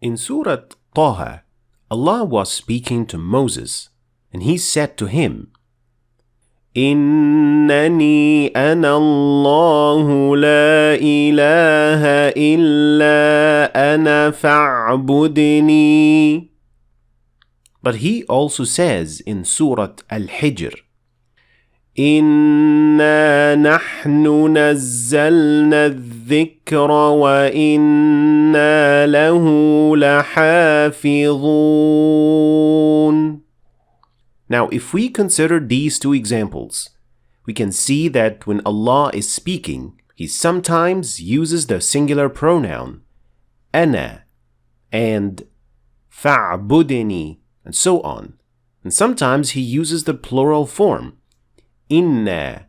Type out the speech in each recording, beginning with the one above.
In Surah Taha, Allah was speaking to Moses, and He said to him, إِنَّنِي أَنَا اللَّهُ لَا إِلَهَ إِلَّا أَنَا فَاعْبُدْنِي. But He also says in Surah Al-Hijr, إِنَّا نَحْنُ نَزَّلْنَا الذِّكْرَ وَإِنَّا لَهُ لَحَافِظُونَ. Now, if we consider these two examples, we can see that when Allah is speaking, He sometimes uses the singular pronoun, أنا, and فَاعْبُدْنِي, and so on. And sometimes He uses the plural form, إِنَّا,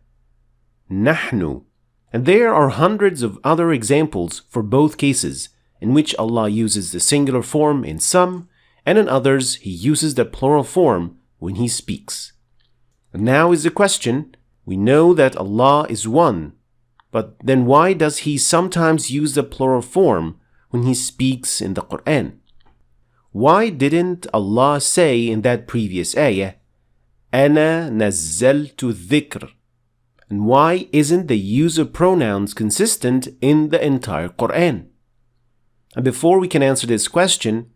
نَحْنُ. And there are hundreds of other examples for both cases, in which Allah uses the singular form in some, and in others He uses the plural form when He speaks. And now is the question, we know that Allah is one, but then why does He sometimes use the plural form when He speaks in the Quran? Why didn't Allah say in that previous ayah, أَنَا نَزَّلْتُ الذِّكْرَ? And why isn't the use of pronouns consistent in the entire Quran? And before we can answer this question,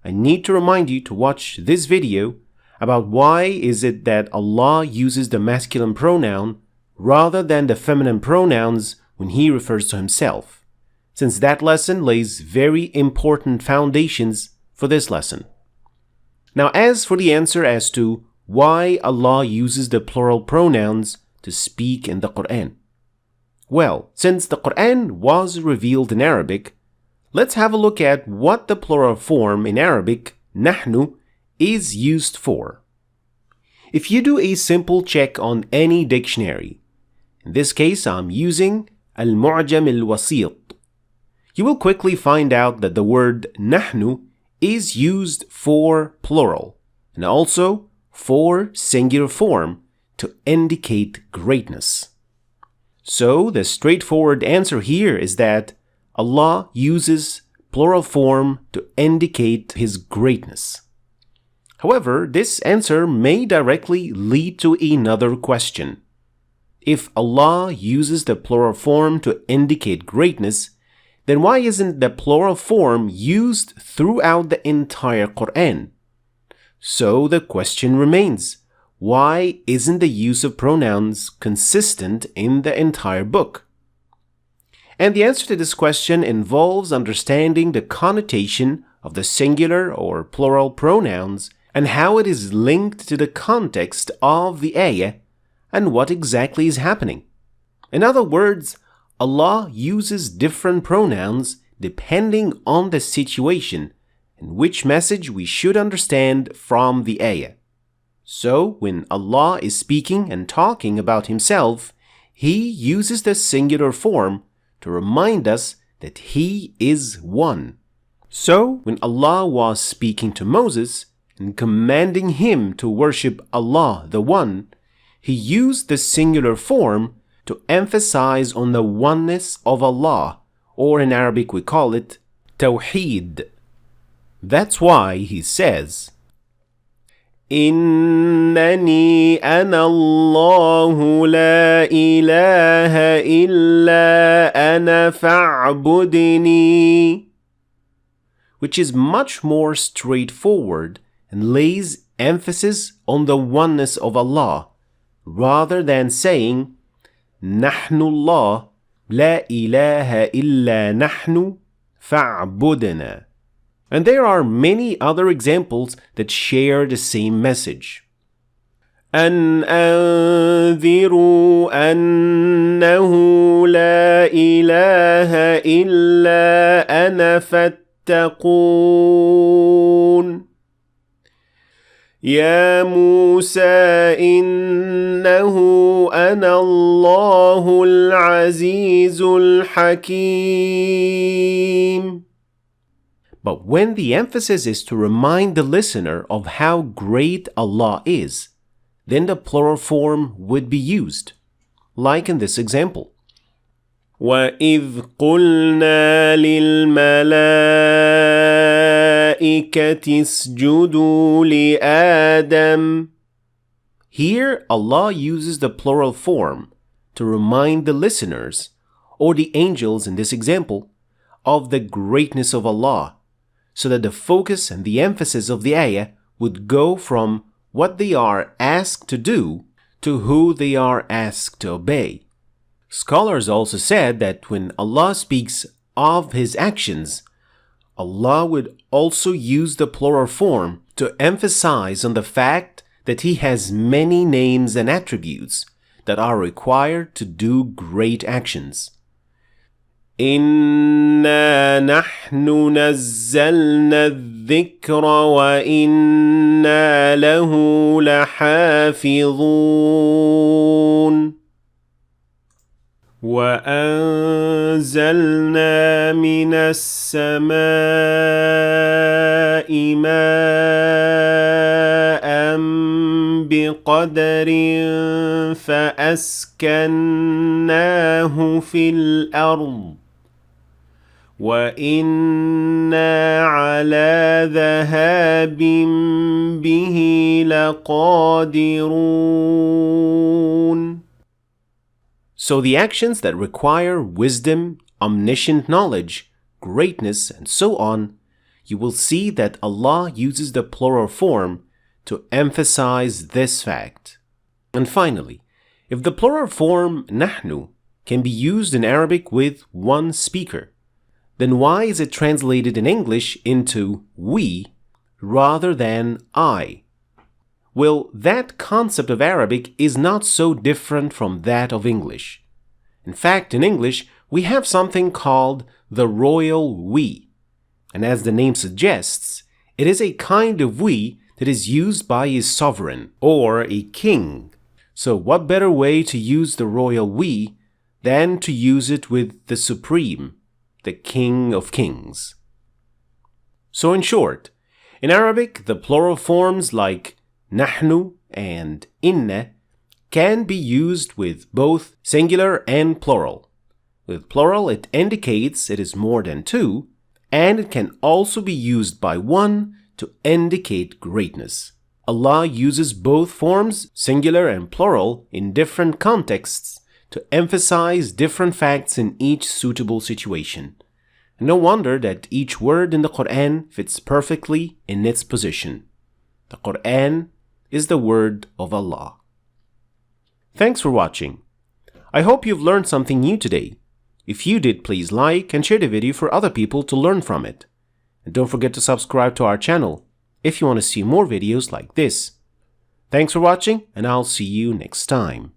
I need to remind you to watch this video about why is it that Allah uses the masculine pronoun rather than the feminine pronouns when He refers to Himself, since that lesson lays very important foundations for this lesson. Now, as for the answer as to why Allah uses the plural pronouns to speak in the Quran, well, since the Quran was revealed in Arabic, let's have a look at what the plural form in Arabic, نحن, is used for. If you do a simple check on any dictionary, in this case I'm using Al-Mu'jam Al-Wasit, you will quickly find out that the word نحن is used for plural and also for singular form to indicate greatness. So the straightforward answer here is that Allah uses plural form to indicate His greatness. However, this answer may directly lead to another question. If Allah uses the plural form to indicate greatness, then why isn't the plural form used throughout the entire Quran? So the question remains, why isn't the use of pronouns consistent in the entire book? And the answer to this question involves understanding the connotation of the singular or plural pronouns and how it is linked to the context of the ayah and what exactly is happening. In other words, Allah uses different pronouns depending on the situation and which message we should understand from the ayah. So, when Allah is speaking and talking about Himself, He uses the singular form to remind us that He is one. So, when Allah was speaking to Moses and commanding him to worship Allah the One, He used the singular form to emphasize on the oneness of Allah, or in Arabic we call it Tawheed. That's why He says, إِنَّنِي أَنَا اللَّهُ لَا إِلَهَ إِلَّا أَنَا فَاعْبُدْنِي, which is much more straightforward and lays emphasis on the oneness of Allah, rather than saying, نحن الله لا إله إلا نحن فاعبدنا. And there are many other examples that share the same message. أن أنذروا أنه لا إله إلا أنا فاتقون. يا موسى إنه أنا الله العزيز الحكيم. But when the emphasis is to remind the listener of how great Allah is, then the plural form would be used, like in this example. وَإِذْ قُلْنَا لِلْمَلَائِكَةِ اسْجُدُوا لِآدَمَ. Here, Allah uses the plural form to remind the listeners, or the angels in this example, of the greatness of Allah, so that the focus and the emphasis of the ayah would go from what they are asked to do to who they are asked to obey. Scholars also said that when Allah speaks of His actions, Allah would also use the plural form to emphasize on the fact that He has many names and attributes that are required to do great actions. إِنَّا نَحْنُ نَزَّلْنَا الذِّكْرَ وَإِنَّا لَهُ لَحَافِظُونَ. وَأَنزَلْنَا مِنَ السَّمَاءِ مَاءً بِقَدَرٍ فَأَسْكَنَّاهُ فِي الْأَرْضِ وَإِنَّا عَلَى ذَهَابٍ بِهِ لَقَادِرُونَ. So the actions that require wisdom, omniscient knowledge, greatness, and so on, you will see that Allah uses the plural form to emphasize this fact. And finally, if the plural form نحن can be used in Arabic with one speaker, then why is it translated in English into we rather than I? Well, that concept of Arabic is not so different from that of English. In fact, in English, we have something called the royal we. And as the name suggests, it is a kind of we that is used by a sovereign or a king. So what better way to use the royal we than to use it with the supreme, the King of Kings? So in short, in Arabic, the plural forms like نحن and إن can be used with both singular and plural. With plural, it indicates it is more than two, and it can also be used by one to indicate greatness. Allah uses both forms, singular and plural, in different contexts to emphasize different facts in each suitable situation. And no wonder that each word in the Quran fits perfectly in its position. The Quran is the word of Allah. Thanks for watching. I hope you've learned something new today. If you did, please like and share the video for other people to learn from it. And don't forget to subscribe to our channel if you want to see more videos like this. Thanks for watching, and I'll see you next time.